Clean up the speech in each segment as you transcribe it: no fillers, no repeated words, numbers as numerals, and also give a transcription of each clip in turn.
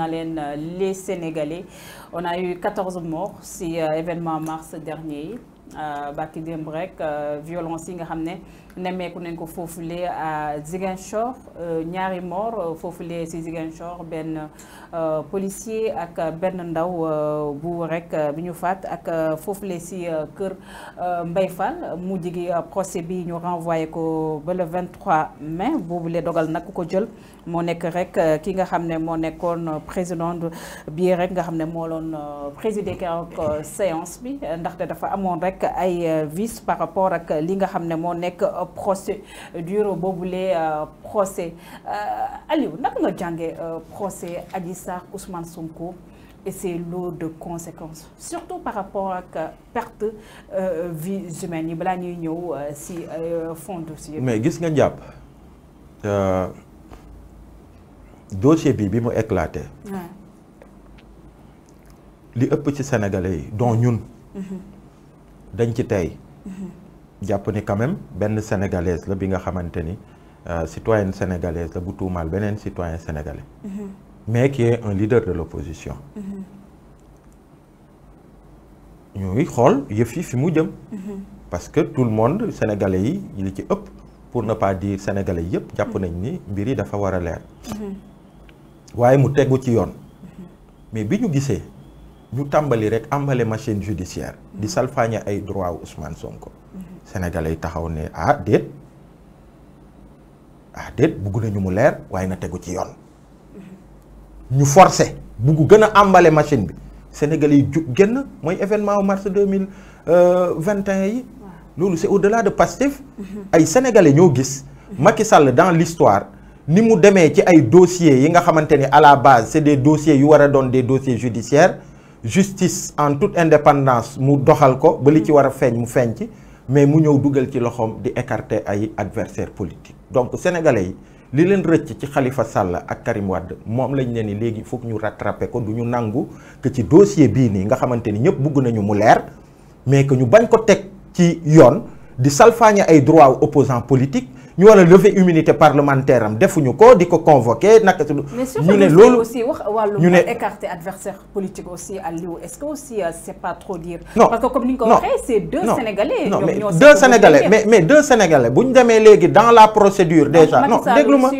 les Sénégalais on a eu 14 morts si événement mars dernier bàkki démb rek violence yi nga xam ne nemmeeku nañ ko foofule à Ziguinchor ñaari mort foofule si Ziguinchor benn policier ak benn ndaw bu rek bi ñu faat ak foofule si kër Mbaye Fall mujj gi procès bi ñu renvoyé ko ba le 23 mai boobule dogal nag ku ko jël moo nekk rek ki nga xam ne moo nekkoon président bi rek nga xam ne moo doon présider keroog séance bi ndaxte dafa amoon rek ay vices par rapport ak li nga xam ne moo nekk procédure boobule procès Aliou naka nga jànge procès Adji Sarr Ousmane Sonko et ses lots de conséquences surtout par rapport ak perte vies humaines yi balaa ñuy ñëw si fond dossier. mais gis nga jàpp dossier bi mu éclaté. li ëpp ci sénégalais yi dont ñun. dañ ci tey. jàpp ni quand même benn sénégalaise la bi nga xamante ni citoyenne sénégalaise la bu tuumaal beneen citoyen sénégalais. mais qui est un leader de l'opposition. ñuy xool yëf yi fi mu jëm. parce que tout le monde sénégalais yi li ci ëpp pour ne pas dire sénégalais yëpp jàpp nañ ni mbir yi dafa war a leer. waaye mu tegu ci yoon. mais bi ñu gisee ñu tàmbali rek emballé machine judiciaire di salfaañe ay droit wu Ousmane Sonko. sénégalais yi taxaw ne déet bugg nañu mu leer waaye na tegu ci yoon. ñu forcé bugg gën a emballé machine bi sénégalais yi ju génn mooy événement mars 2021 yi. loolu c'est au-delà de Pastef. ay sénégalais ñoo gis. Macky Sall dans l'histoire ni mu demee ci ay dossiers yi nga xamante ni à la base c'est des dossiers yu war a doon des dossiers judiciaires justice en toute indépendance mu doxal ko ba li ci war a feeñ mu feeñ ci mais mu ñëw dugal ci loxoom di écarter ay adversaires politiques donc sénégalais yi li leen rëcc ci Khalifa Sall ak Karim Wade moom lañ ne ni léegi foog ñu rattraper ko du ñu nangu que ci dossier bii nii nga xamante ni ñëpp bugg nañu mu leer mais que ñu bañ ko teg ci yoon di salfaañe ay droits opposants politiques ñu war a lever immunité parlementaire am defuñu ko di ko convoquer naka si. ñu ne loolu aussi wax wàllum écarter adversaire politique aussi Aliou est-ce que aussi c'est pas trop dire. non parce que comme ni nga ko waxee c'est deux sénégalais. non mais deux sénégalais mais deux sénégalais bu ñu demee léegi dans la procédure déjà. non déglu ma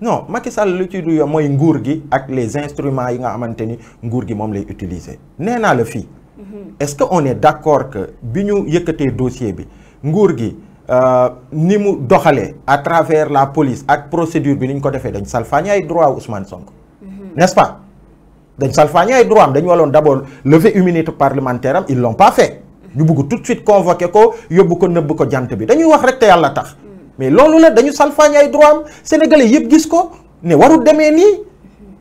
non Macky Sall lu ci du yoon mooy nguur gi ak les instruments yi nga xamante ni nguur gi moom lay utiliser. nee naa la fii. est-ce que on est d'accord que bi ñu yëkkatee dossier bi nguur gi. ni mu doxalee à travers la police ak procédure bi ni ñu ko defee dañ salfaañe ay droit Ousmane Sonko. n'est-ce pas dañ salfaañe ay droit am dañu waloon d'abord lever immunité parlementaire am ils l'ont pas fait. ñu bëgg tout de suite convoquer ko yóbbu ko nëbb ko jant bi dañuy wax rek te yàlla tax. mais loolu la dañu salfaañe ay droit am sénégalais yëpp gis ko ne warul demee nii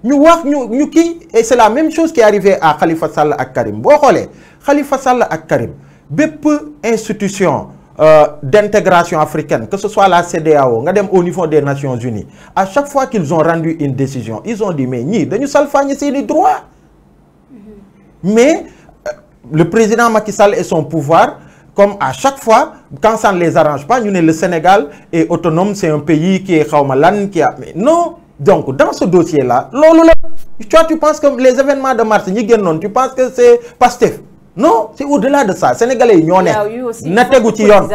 ñu wax ñu kii et c'est la même chose qui est arrivé à Khalifa Sall ak Karim boo xoolee Khalifa Sall ak Karim bépp institution. D'intégration africaine, que ce soit la CEDEAO, nga dem au niveau des Nations Unies, à chaque fois qu'ils ont rendu une décision, ils ont dit mais ñii dañu salfaañe seeni droits. Mais le président Macky Sall et son pouvoir, comme à chaque fois, quand ça ne les arrange pas, ñu ne le Sénégal est autonome, c'est un pays qui est xawma lan qui a mais non. Donc dans ce dossier-là, loolu la toi tu penses que les événements de mars ñi génnoon, tu penses que c'est Pastef? Non c'est au-delà de ça sénégalais yi ñoo ne na tegu ci yoon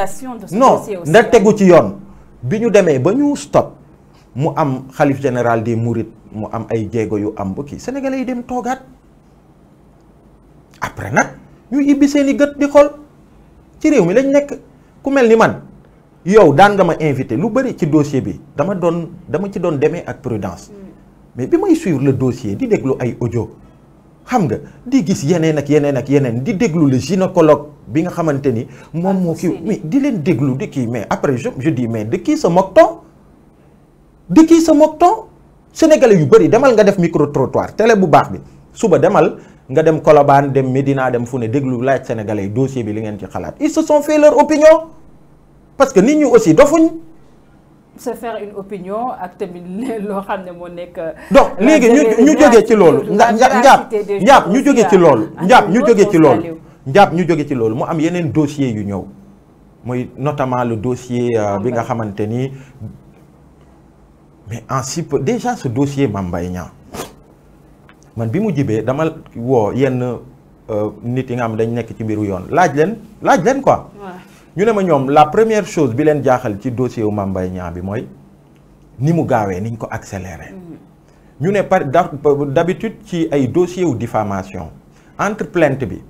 non na tegu ci yoon bi ñu demee ba ñu stop mu am xalif général des mourides mu am ay jéego yu am ba kii sénégalais yi dem toogaat après nag ñu ibbi seeni gët di xool ci réew mi lañ nekk ku mel ni man yow daan nga ma invité lu bari ci dossier bi dama ci doon demee ak prudence mais bi may suivre le dossier di déglu ay audio xam nga di gis yeneen ak yeneen ak yeneen di déglu le gynécologue bi nga xamante ni moom moo kii mais di leen déglu di kii mais après je dis mais de qui se moque-t-on de qui se moque-t-on sénégalais yu bëri demal nga def micro trottoir télé bu baax bi suba demal nga dem Colobane dem Médina dem fu ne déglu laaj sénégalais yi dossier bi li ngeen ci xalaat ils se sont fait leur opinion parce que nit ñi aussi dofuñ se faire une opinion ak tamit loo xam ne moo nekk. donc léegi ñu jógee ci loolu. njaab ñu jógee ci loolu. njaab ñu jógee ci loolu mu am yeneen dossier yu ñëw muy notamment le dossier bi nga xamante ni mais en si peu déjà ce dossier Mame Mbaye Niang man bi mu jibee dama woo yenn nit yi nga xam dañ nekk ci mbiru yoon laaj leen quoi. ñu ne ma ñoom la première chose bi leen jaaxal ci dossier wu Mame Mbaye Niang bi mooy ni mu gaawee niñ ko accéléré. ñu ne d'habitude ci ay dossier wu diffamation entre plainte bi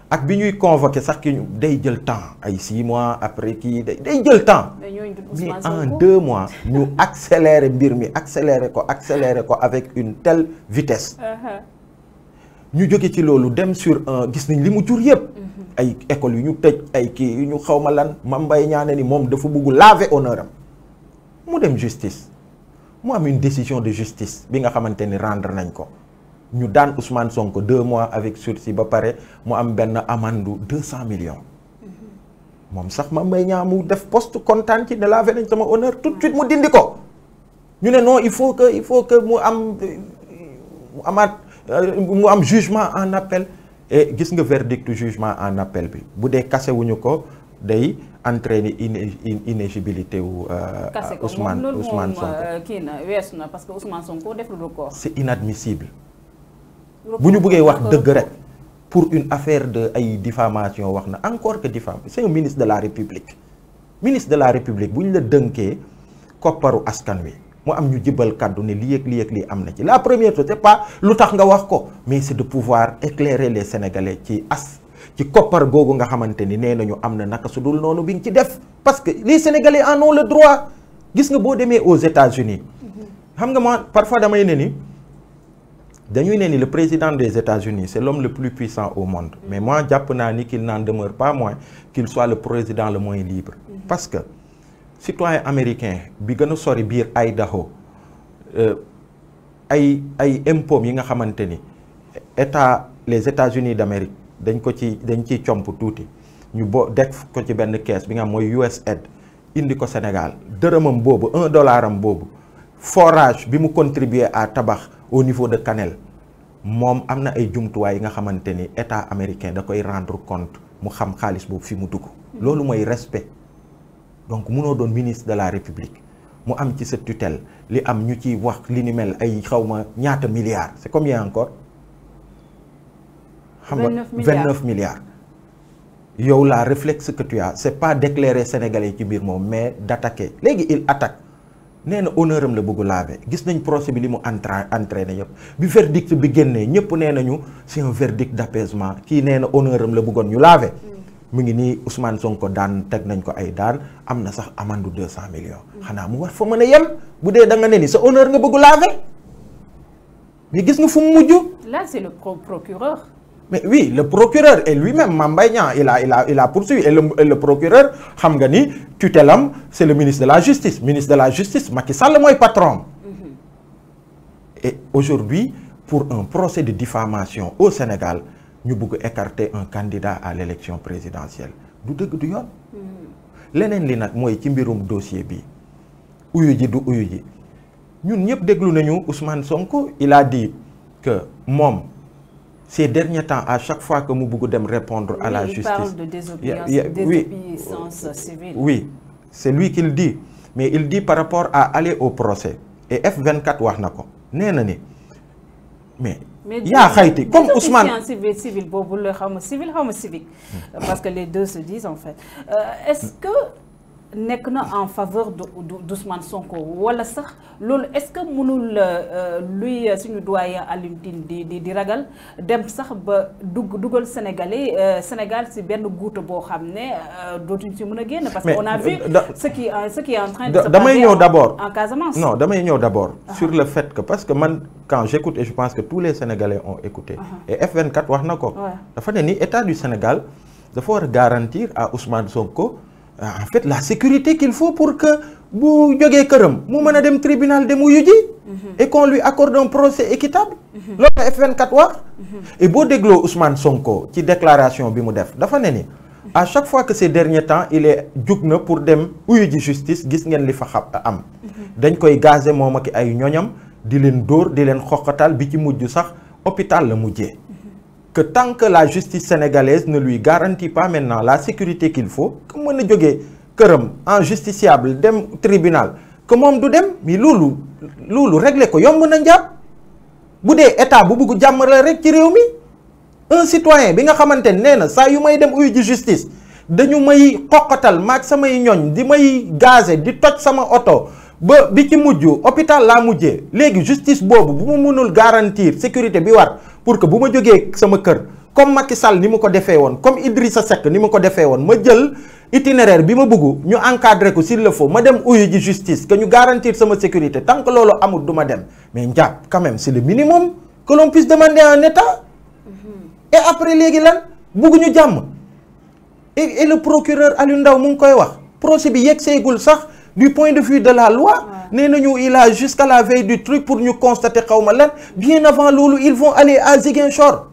ak bi ñuy convoqué sax ki day jël temps ay 6 mois après kii day jël temps. mais en 2 mois ñu accéléré mbir mi accéléré ko avec une telle vitesse. ñu jóge ci loolu dem sur gis nañ li mu jur yëpp. ay écoles yu ñu tëj ay kii yu ñu xawma lan Mame Mbaye Niang ni moom dafa bëgg laver honneur am mu dem justice mu am une décision de justice bi nga xamante ni rendre nañ ko ñu daan Ousmane Sonko 2 mois avec sursis ba pare mu am benn amende 200 millions. moom sax Mame Mbaye Niang mu def poste kontaan ci ne laver nañ sama honneur tout de suite mu dindi ko ñu ne non il faut que mu am jugement en appel et gis nga verdict jugement en appel bi bu dee kase wuñu ko day entraîner inéligibilité wu Ousmane Sonko. kii na weesu na parce que Ousmane Sonko def lu recours. c'est inadmissible bu ñu bëggee wax dëgg rek pour une affaire de ay diffamation wax na encore que diffamation c'est un ministre de la République bu ñu la dënkee kopparu askan wi mu am ñu jibal kàddu ne lii ak lii am na ci la première chose c'est pas lu tax nga wax ko mais c'est de pouvoir éclairer les Sénégalais ci koppar googu nga xamante ni nee nañu am na naka su dul noonu bi nga ci def parce que les Sénégalais en ont le droit gis nga boo demee aux États-Unis xam nga moi parfois damay ne ni dañuy ne ni le président des États-Unis c'est l'homme le plus puissant au monde mais moi jàpp naa ni qu'il n'en demeure pas moins qu'il soit le président le moins libre parce que citoyen américain bi gën a sori biir Idaho ay impôts yi nga xamante ni les États-Unis d'Amérique dañ ciy comp tuuti ñu def ko ci benn caisse bi nga xam mooy USAID indi ko Sénégal dërëmam boobu $1 am boobu forage bi mu contribuer à tabax au niveau de Kanel moom am na ay jumtuwaay yi nga xamante ni état américain da koy rendre compte mu xam xaalis boobu fi mu dugg loolu mooy respect. donc munoo doon ministre de la République mu am ci sa tutelle li am ñu ci wax li ni mel ay xawma ñaata milliards c'est combien encore xam nga 29 milliards yow la réflexe que tu as c'est pas d'éclairer Sénégalais ci biir moom mais d'attaquer léegi il attaque nee na honneur am la bëgg laver gis nañ procès bi li mu entraîné yëpp bi verdict bi génnee ñëpp nee nañu c'est un verdict d'apaisement kii nee na honneur am la bëggoon ñu laver mu ngi nii Ousmane Sonko daan teg nañ ko ay daan am na sax amende 200 millions. xanaa mu war fa mën a yem bu dee da nga ne ni sa honneur nga bëgg laver mais gis nga fu mu mujj. Là c'est le procureur. mais oui le procureur et lui-même Mame Mbaye Niang il a poursuivi et le procureur xam nga ni tutelam c'est le ministre de la justice Macky Sall mooy patron. et aujourd'hui pour un procès de diffamation au Sénégal. ñu bëgg écarter un candidat à l'élection présidentielle du dëgg du yoon leneen li nag mooy ci mbirum dossier bi uyu ji du uyu ji ñun ñëpp déglu nañu Ousmane Sonko il a dit que moom ces derniers temps à chaque fois que mu bëgg dem répondre à la justice. Il parle de désobéissance civile. Oui, c'est lui qui le dit mais il dit par rapport à aller au procès et F24 wax na ko nee na ni mais yaa xayti comme Ousmane civil boobu la xaw ma civique parce que les deux se disent en fait est-ce que nekk na en faveur d'Ousmane Sonko wala sax loolu est-ce que mënul luy suñu doyen Alioune Tine di ragal dem sax ba dugal Sénégal ci benn guuta boo xam ne dootuñ ci mën a génn parce que on a vu ce qui est en train de se passer en Casamance. Non damay ñëw d'abord sur le fait que parce que man quand j'écoute et je pense que tous les Sénégalais ont écouté et F24 wax na ko dafa ne ni état du Sénégal dafa war a garantir à Ousmane Sonko en fait la sécurité qu'il faut pour que bu jógee këram mu mën a dem tribunal dem wuyu ji et qu'on lui accorde un procès équitable loolu la F24 wax et boo dégloo Ousmane Sonko ci déclaration bi mu def dafa ne ni à chaque fois que ces derniers temps il est jug na pour dem wuyu ji justice gis ngeen li fa am dañ koy gazer moom ak ay ñoñam di leen dóor di leen xoqatal bi ci mujj sax hôpital la mujjee que tant que la justice sénégalaise ne lui garantit pas maintenant la sécurité qu'il faut que mën a jógee këram en justiciable dem tribunal que moom du dem mais loolu régler ko yomb na njàpp bu dee état bu bugg jàmm la rek ci réew mi un citoyen bi nga xamante ne nee na saa yu may dem uyu ji justice dañu may xoqatal maag samay ñoñ di may gazé di toj sama oto ba bi ci mujj hôpital laa mujjee léegi justice boobu bu ma mënul garantir sécurité bi war pour que bu ma jógee sama kër comme Macky Sall ni mu ko defee woon comme Idrissa Seck ni mu ko defee woon ma jël itinéraire bi ma bëgg ñu encadrer ko s'il le faut ma dem uyu ji justice que ñu garantir sama sécurité tant que loolu amul du ma dem mais njàpp quand même c'est le minimum que l'on puisse demander à un état et après léegi lan bëgguñu jàmm et le procureur Aliou Ndao mu ngi koy wax procès bi yegg seegul sax du point de vue de la loi nee nañu il a jusqu'à la veille du truc pour ñu constater xaw ma lan bien avant loolu ils vont aller à Ziguinchor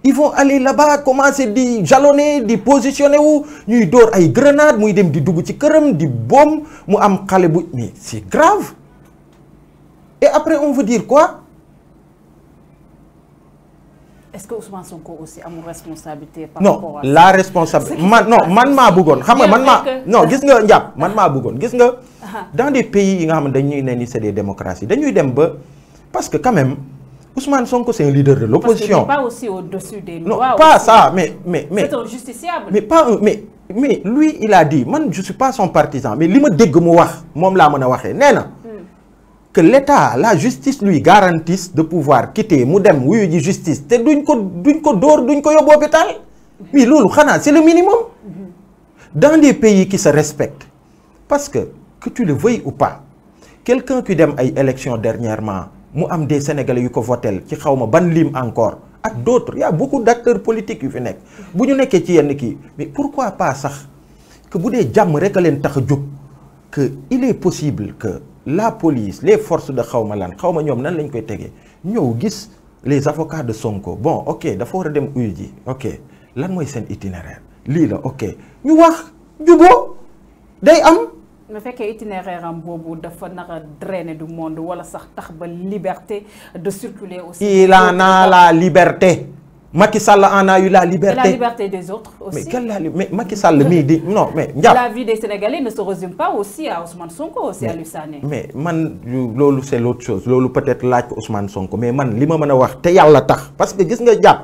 ils vont aller là-bas commencer di jalonner di positionner wu ñuy dóor ay grenades muy dem di dugg ci këram di boom mu am xale bu mais c'est grave et après on veut dire quoi. Est-ce que Ousmane Sonko aussi a une responsabilité par non, rapport à la responsabilité man maa bëggoon xam nga man maa non gis nga njàpp man maa bëggoon gis nga dans des pays yi nga xam ne dañuy ne ni c'est des démocraties dañuy dem ba parce que quand même Ousmane Sonko c'est un leader de l'opposition. Parce qu'il n'est pas aussi au-dessus des lois. Non, pas aussi. ça, mais c'est un justiciable. Mais lui il a dit man je suis pas son partisan mais li ma dégg mu wax moom laa mën a waxee nee na que l'État, la justice lui garantisse de pouvoir quitter mu dem wuyu ji justice te duñ ko dóor duñ ko yóbbu hôpital mais loolu xanaa c'est le minimum dans des pays qui se respectent parce que tu le veuilles ou pas quelqu'un qui dem ay élections dernièrement mu am des Sénégalais yu ko votel ci xawma ban lim encore ak d'autres il y a beaucoup d'acteurs politiques yu fi nekk bu ñu nekkee ci yenn kii mais pourquoi pas sax que bu dee jàmm rek a leen tax a jóg que il est possible que la police les forces de xawma lan xawma ñoom nan lañ koy tegee ñëw gis les avocats de Sonko bon ok dafa war a dem uyu ji ok lan mooy seen itinéraire lii la ok ñu wax juboo day am. bu fekkee itinéraire am boobu dafa nar a drainer du monde wala sax tax ba liberté de circuler aussi. il en a la liberté. Macky Sall en a eu la liberté. Et la liberté des autres aussi. Mais Macky Sall mii di non mais. la vie des Sénégalais ne se résume pas aussi à Ousmane Sonko aussi à Aliou Sané. mais man loolu c'est l'autre chose loolu peut-être laaj ko Ousmane Sonko mais man li ma mën a wax te yàlla tax parce que gis nga jàpp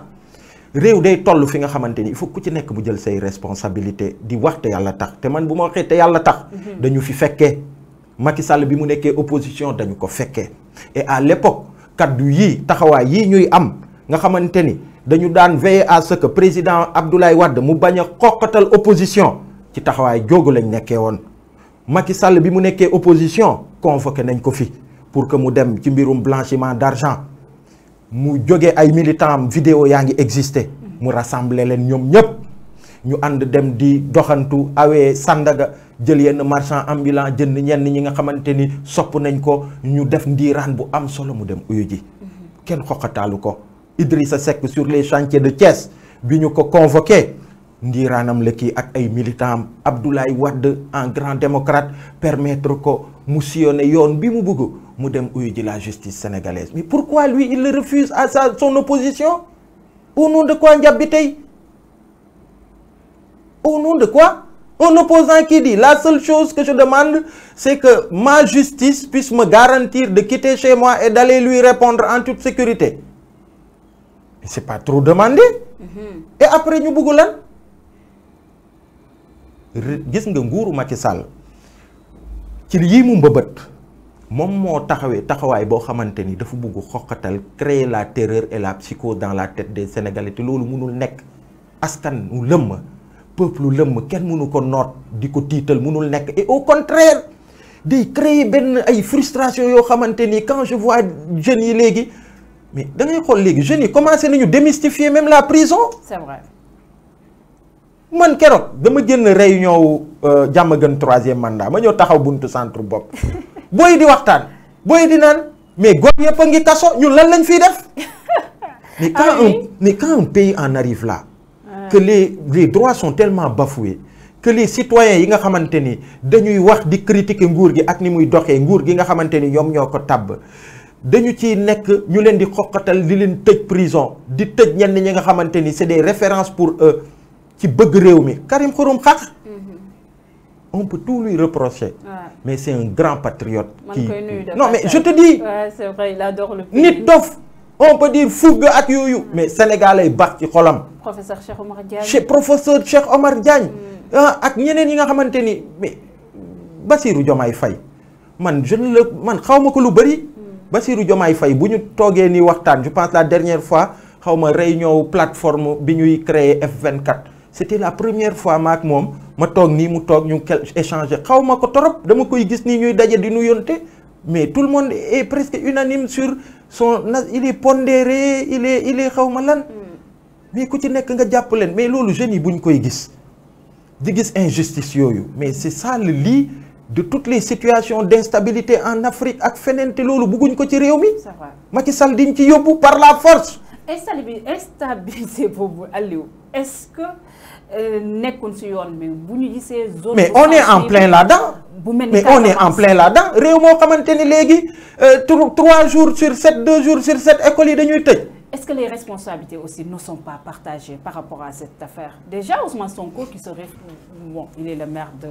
réew day toll fi nga xamante ni il faut ku ci nekk mu jël say responsabilité di wax te yàlla tax te man bu ma waxee te yàlla tax. dañu fi fekkee Macky Sall bi mu nekkee opposition dañu ko fekkee et à l'époque kaddu yii taxawaay yii ñuy am nga xamante ni. dañu daan veiller à ce que président Abdoulaye Wade mu bañ a xoqatal opposition ci taxawaay joogu lañ nekkee woon Macky Sall bi mu nekkee opposition convoqué nañ ko fi pour que mu dem ci mbirum blanchiment d'argent mu jóge ay militants am vidéo yaa ngi existé mu rassembler leen ñoom ñëpp ñu ànd dem di doxantu awee Sandaga jël yenn marchand ambulant jënd ñenn ñi nga xamante ni sopp nañ ko ñu def ndiiraan bu am solo mu dem uyu ji kenn xoqataalu ko Idrissa Seck sur les chantiers de Thiès bi ñu ko convoqué ndiiraanam la kii ak ay militants Abdoulaye Wade en grand démocrate permettre ko mu sillonner yoon bi mu bëgg mu dem uyu ji la justice sénégalaise mais pourquoi lui il le refuse à son opposition au nom de quoi njab bi tey au nom de quoi un opposant qui dit la seule chose que je demande c'est que ma justice puisse me garantir de quitter chez moi et d'aller lui répondre en toute sécurité. C'est pas trop demandé. Et après ñu bëgg lan gis nga nguuru Macky Sall ci lii mu mbëbët moom moo taxawaay boo xamante ni dafa bëgg xoqatal créer la terreur et la psychose dans la tête des Sénégalais te loolu mënul nekk askan mu lëmm peuple lëmm kenn mënu ko noot di ko tiital mënul nekk et au contraire day créer benn ay frustration yoo xamante ni quand je vois jeunes yi léegi mais da ngay xool léegi jeunes yi commencé nañu démystifier même la prison. C'est vrai. man keroog dama génn réunion wu Diamaguène 3e mandat ma ñëw taxaw buntu centre bopp booy di waxtaan booy di naan mais góor yëpp a ngi kaso ñun lan lañ fiy def. mais quand un pays en arrive là. que les droits sont tellement bafoués que les citoyens yi nga xamante ni dañuy wax di critiquer nguur gi ak ni muy doxee nguur gi nga xamante ni ñoom ñoo ko tabb. dañu ci nekk ñu leen di xoqatal di leen tëj prison di tëj ñenn ñi nga xamante ni c'est des références pour eux ci bëgg réew mi Karim Xurum Xax on peut tout lui reprocher mais c'est un grand patriote qui non mais je te dis c'est vrai il adore le pays. nit dof on peut dire fougue ak yooyu mais sénégalais baax ci xolam. professeur Cheikh Omar Diagne. professeur Cheikh Omar Diagne. ak ñeneen yi nga xamante ni mais Bassirou Diomaye Faye man man xaw ma ko lu bëri. Bassirou Diomaye Faye bu ñu toogee ni waxtaan je pense la dernière fois xaw ma réunion plateforme bi ñuy créer F24 c'était la première fois maak moom ma toog nii mu toog ñu échanger xaw ma ko torop dama koy gis nii ñuy daje di nu yonte mais tout le monde est presque unanime sur il est pondéré il est xaw ma lan mais ku ci nekk nga jàpp leen mais loolu jeunes yi bu ñu koy gis di gis injustice yooyu mais c'est ça le lit de toutes les situations d'instabilité en Afrique ak feneen te loolu bëgguñ ko ci réew mi. ça va Macky Sall diñ ci yóbbu par la force. instabilité boobu Aliou est-ce que nekkoon ci yoon bi bu ñu gisee zone. mais on est en plein là-dedans. mais on est en plein là-dedans réew moo xamante ni léegi 3 jours sur 7 2 jours sur 7 écoles yi dañuy tëj. Est-ce que les responsabilités aussi ne sont pas partagées par rapport à cette affaire? Déjà, Ousmane Sonko, qui serait... Bon, il est le maire de...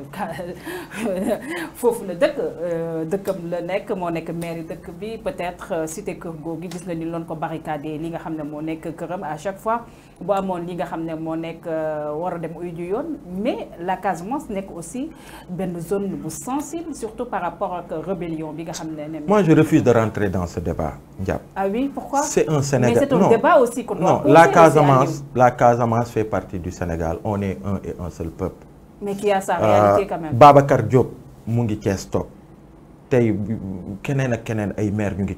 Fofu le dëkkam la nekk moo nekk maire dëkk bi peut-être cité kër googu gis nga ni loon ko barricadé li nga xam ne moo nekk këram à chaque fois bu amoon li nga xam ne moo nekk war a dem uy ju yoon mais la Casamance nekk aussi benn zone bu sensible surtout par rapport ak rébellion bi nga xam ne. Moi je refuse de rentrer dans ce débat, Ndiap. Ah oui, pourquoi? C'est un Sénégal. Mais c'est un débat aussi qu'on doit poser. La Casamance fait partie du Sénégal. On est un et un seul peuple. Mais qui a sa réalité quand même. Babacar Diop mu ngi Thiès toog tey keneen ak keneen ay maire ñu ngi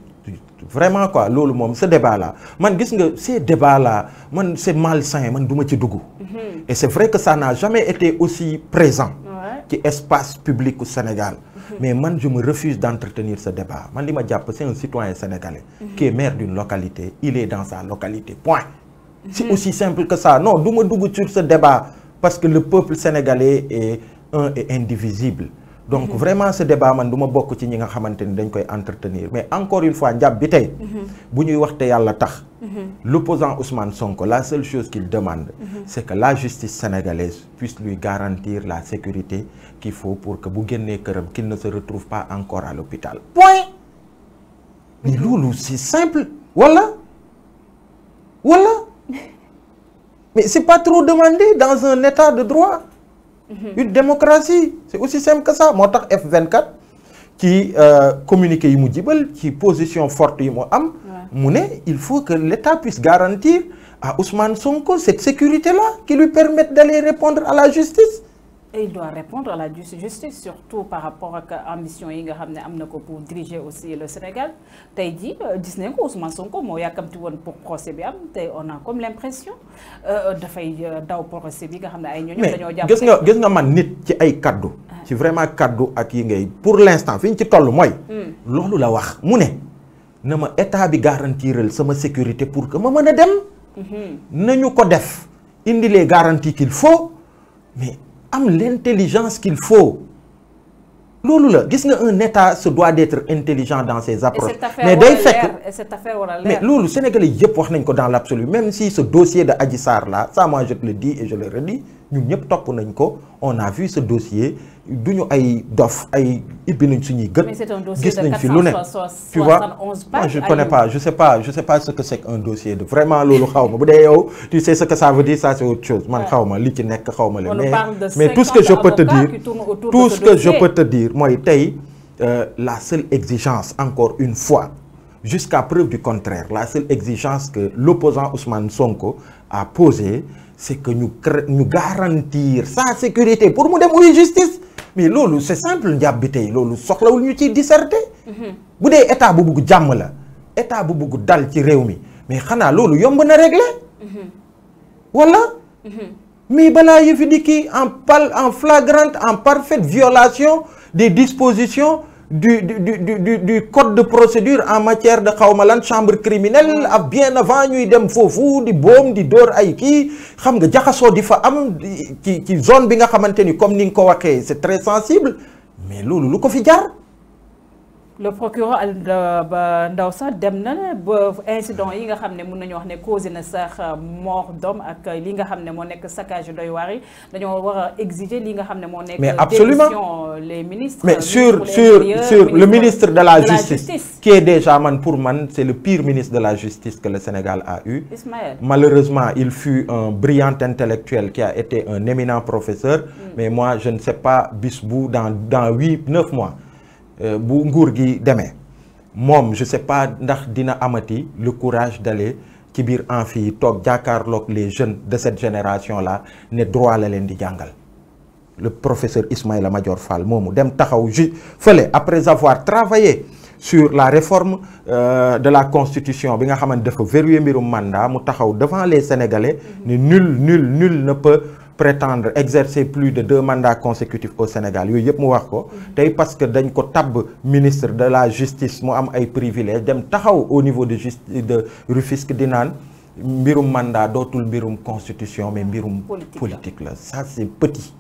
vraiment quoi loolu moom ce débat là man gis nga ces débats là man c'est malsain man du ma ci dugg. Et c'est vrai que ça n'a jamais été aussi présent. ci espace public au Sénégal. Mais man je me refuse d'entretenir ce débat man li ma jàpp c'est un citoyen sénégalais. Qui est maire d'une localité il est dans sa localité point. C'est aussi simple que ça non du ma dugg sur ce débat. Parce que le peuple sénégalais est un et indivisible. Donc vraiment ce débat man du ma bokk ci ñi nga xamante ni dañ koy entretenir mais encore une fois Ndiap bi tey bu ñuy wax te yàlla tax l'opposant Ousmane Sonko la seule chose qu'il demande c'est que la justice sénégalaise puisse lui garantir la sécurité qu'il faut pour que bu génnee këram qu'il ne se retrouve pas encore à l'hôpital point. Mais loolu c'est simple voilà. Mais c'est pas trop demandé dans un état de droit. Une démocratie, c'est aussi simple que ça. Moo tax F24 ci communiqué yi mu jibal ci position forte yi mu am mu ne il faut que l'État puisse garantir à Ousmane Sonko cette sécurité-là qui lui permette d'aller répondre à la justice. Et il doit répondre à la justice surtout par rapport ak ambition yi nga xam ne am na ko pour diriger aussi le Sénégal tey jii gis nañ ko Ousmane Sonko moo yàkkamti woon pour procès bi am tey on a comme l'impression dafay daw procès bi nga xam ne ay ñooñu dañoo jàpp gis nga man nit ci ay kaddu ci vraiment kaddu ak yi ngay pour l'instant fi ñu ci toll mooy loolu la wax mu ne na ma état bi garantiral sama sécurité pour que ma mën a dem nañu ko def indi les garanties qu'il faut mais am l'intelligence qu'il faut loolu la gis nga un état se doit d'être intelligent dans ses approches mais day fekk mais loolu Sénégalais yëpp wax nañ ko dans l'absolu même si ce dossier de Adji Sarr là ça moi je te le dis et je le redis ñun ñëpp topp nañ ko on a vu ce dossier duñu ay dof ay ibbi nañ suñuy gët gis nañ fi lu ne tu vois moi je connais pas je sais pas ce que c'est qu'un dossier de vraiment loolu xaw ma bu dee yow tu sais ce que ça veut dire ça c'est autre chose man xaw ma li ci nekk xaw ma le mais tout ce que je peux te dire mooy tey la seule exigence encore une fois jusqu'à preuve du contraire la seule exigence que l'opposant Ousmane Sonko a posée c'est que ñu garantir sa sécurité pour mu dem uy justice mais loolu c'est simple Ndiap bi tey loolu soxlawul ñu ciy disserter bu dee état bu bugg jàmm la état bu bugg dal ci réew mi mais xanaa loolu yomb na régler wala mais balaa yëfi di kii en flagrante en parfaite violation des dispositions du code de procédure en matière de xawma lan chambre criminelle ak bien avant ñuy dem foofu di boom di dóor ay kii xam nga jaxasoo di fa am ci zone bi nga xamante ni comme ni nga ko waxee c'est très sensible mais loolu lu ko fi jar le procureur Ndao sax dem na ba incident yi nga xam ne mën nañu wax ne causé na sax mort d'homme ak li nga xam ne moo nekk saccage doy waar yi dañoo war a exiger li nga xam ne moo nekk. mais absolument les ministres. mais sur le ministre de la justice qui est déjà pour man c'est le pire ministre de la justice que le Sénégal a eu. Ismaël. Malheureusement il fut un brillant intellectuel qui a été un éminent professeur. Mais moi je ne sais pas bis bu dans 8-9 mois. bu nguur gi demee moom je sais pas ndax dina amati le courage d'aller ci biir amphi yi toog jàkkaarloog les jeunes de cette génération là ne droit la leen di jàngal le professeur Ismaïla Madior Fall moomu dem taxaw fële après avoir travaillé sur la réforme de la constitution bi nga xamante dafa verrouiller mbirum mandat mu taxaw devant les Sénégalais ne nul ne peut prétendre exercer plus de 2 mandats consécutifs au Sénégal yooyu yëpp mu wax ko tey parce que dañ ko tabb ministre de la justice mu am ay privilèges dem taxaw au niveau de Rufisque di naan mbirum mandat dootul mbirum constitution mais mbirum politique la ça c'est petit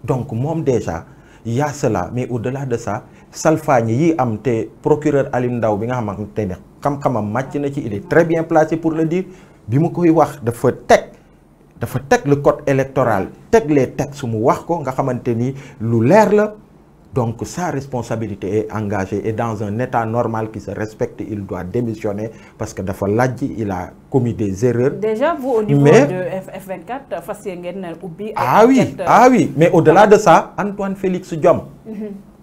donc moom déjà y a cela mais au-delà de ça salfaañi yi am te procureur Alioune Ndao bi nga xamante ne xam-xamam màcc na ci il est très bien placé pour le dire bi mu koy wax dafa teg le code électoral teg les textes mu wax ko nga xamante ni lu leer la donc sa responsabilité est engagée et dans un état normal qui se respecte il doit démissionner parce que dafa lajj il a commis des erreurs. Déjà vous au niveau de F24 fas ngeen ubbi. ah oui mais au-delà de ça Antoine Félix Diome.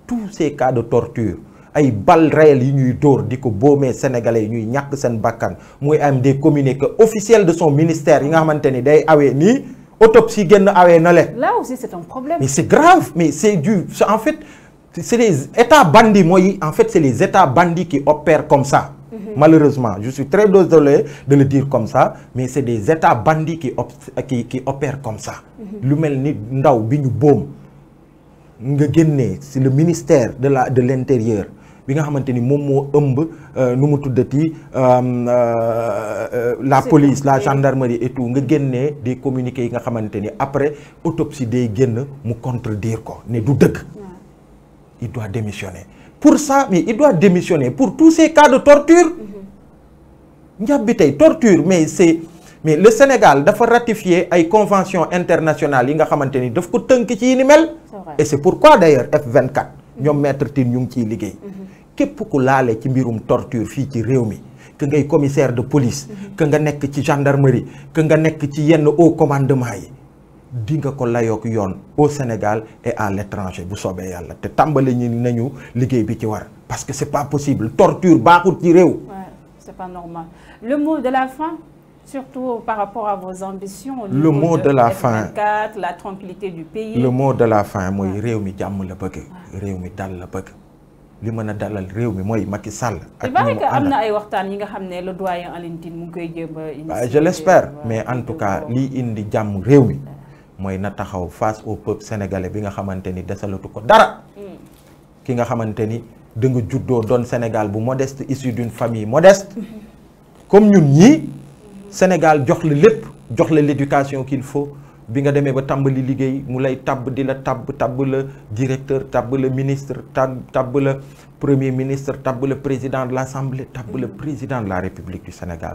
tous ces cas de torture. ay balles réelles yi ñuy dóor di ko boomee sénégalais yi ñuy ñàkk seen bakkan muy am des communiqués officiels de son ministère yi nga xamante ni day awee nii autopsie génn awee na le. Là aussi c'est un problème. mais c'est grave mais en fait c'est les états bandits c'est les états bandits qui opèrent comme ça. Malheureusement je suis très désolé de le dire comme ça mais c'est des états bandits qui opèrent comme ça. lu mel ni Ndaw bi ñu boom nga génnee c'est le ministère de l'intérieur. bi nga xamante ni moom moo ëmb nu mu tuddati la police la gendarmerie et tout nga génnee des communiqués yi nga xamante ni après autopsie day génn mu contredire ko ne du dëgg. il doit démissionner pour ça mais il doit démissionner pour tous ces cas de torture. njàpp tey torture mais le Sénégal dafa ratifier ay conventions internationales yi nga xamante ni daf ko tënk ci ni mel. et c'est pourquoi d'ailleurs F24 ñoom maître Tine ñu ngi ciy liggéey. képp ku laale ci mbirum torture fii ci réew mi que ngay commissaire de police que nga nekk ci gendarmerie que nga nekk ci yenn haut commandement yi di nga ko layoog yoon au Sénégal et à l'étranger bu soobee yàlla te tàmbali ñi nañu liggéey bi ci war parce que c'est pas possible torture baaxul ci réew. C'est pas normal. Le mot de la fin surtout par rapport à vos ambitions. Le mot de la fin F24, la tranquillité du pays. Le mot de la fin mooy réew mi jàmm la bëgg. réew mi dal la bëgg. li mën a dalal réew mi mooy Macky Sall. ak ñi mu am na ay waxtaan yi nga xam ne le doyen Alioune Tine mu ngi koy jéem a. je l'espère mais en tout cas lii indi jàmm réew mi mooy na taxaw face au peuple sénégalais bi nga xamante ni desalatu ko dara. ki nga xamante ni da nga juddoo doon Sénégal bu modeste issu d'une famille modeste. comme ñun ñii Sénégal jox la lépp jox la l'éducation qu'il faut. bi nga demee ba tàmbali liggéey mu lay tabb di la tabb la directeur tabb la ministre tabb la premier ministre tabb la président de l'Assemblée tabb la président de la République du Sénégal